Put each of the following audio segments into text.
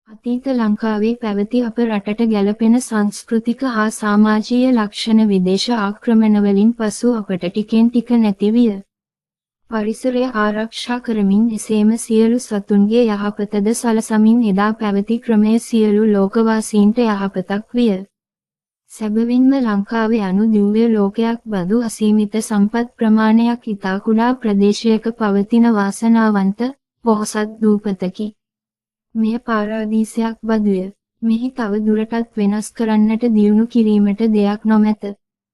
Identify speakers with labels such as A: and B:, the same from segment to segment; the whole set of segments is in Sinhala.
A: අතීත ලංකාවේ පැවති අප රටට ගැලපෙන සංස්කෘතික හා සමාජීය ලක්ෂණ විදේශ ආක්‍රමණවලින් පසු අපට ටිකෙන් ටික නැති විය. පරිසරය ආරක්ෂා කරමින් එසේම සියලු සතුන්ගේ යහපතද සලසමින් එදා පැවති ක්‍රමය සියලු ලෝකවාසීන්ට යහපතක් විය. සැබවින්ම ලංකාවේ යනු දිව්‍ය ලෝකයක් බඳු අසීමිත සම්පත් ප්‍රමාණයක් ඉතා කුඩා ප්‍රදේශයක පවතින වාසනාවන්ත පොහොසත් දූපතකි. මෙය පාරාදීසයක් බඳුය. මෙහි තව දුරටත් වෙනස් කරන්නට දියුණු කිරීමට දෙයක් නොමැත.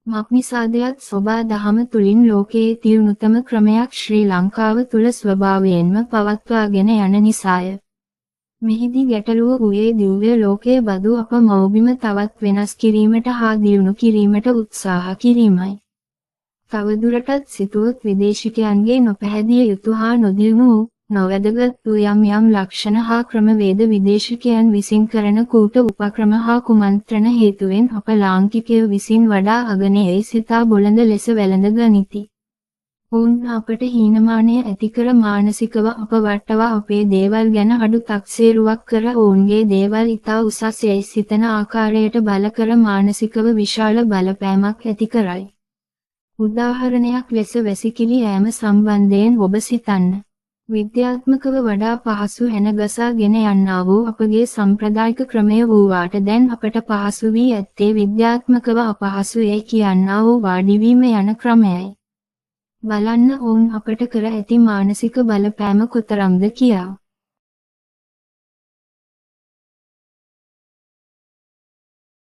A: මක්නිසාදයත් සොබා දහම තුළින් ලෝකයේ තියුණුතම ක්‍රමයක් ශ්‍රී ලංකාව තුළ ස්වභාවයෙන්ම පවත්වාගෙන යන නිසාය. මෙහිදී ගැටලුව වූයේ දිව්‍ය ලෝකයේ බඳු අප මව්බිම තවත් වෙනස් කිරීමට හා දියුණු කිරීමට උත්සාහ කිරීමයි. තවදුරටත් සිතුවොත් විදේශිකයන්ගේ නොපැහැදිය යුතු හා නොදියුණු වූ නොවැදගත් වූ යම් ලක්ෂණ හා ක්‍රමවේද විදේශිකයන් විසින් කරන කූට උපක්‍රම හා කුමන්ත්‍රණ හේතුවෙන් අප ලාංකිකයෝ විසින් වඩා අගනේයි සිතා බොළඳ ලෙස වැළඳ ගනිති. ඔවුන් අපට හීනමානය ඇති කර මානසිකව අප වටවා අපේ දේවල් ගැන අඩු තක්සේරුවක් කර ඔවුන්ගේ දේවල් ඉතා උසස් යැයි සිතන ආකාරයට බල කර මානසිකව විශාල බලපෑමක් ඇති කරයි. උදාහරණයක් ලෙස වැසිකිලි යෑම සම්බන්ධයෙන් ඔබ සිතන්න. විද්‍යාත්මකව වඩා පහසු හැනගසා ගෙන යන්නා වූ අපගේ සම්ප්‍රදායික ක්‍රමය වූවාට දැන් අපට පහසු වී ඇත්තේ විද්‍යාත්මකව අපහසු යැයි කියන්නා වූ වාඩිවීම යන ක්‍රමයයි. බලන්න ඔවුන් අපට කර ඇති මානසික බලපෑම කොතරම්ද කියා.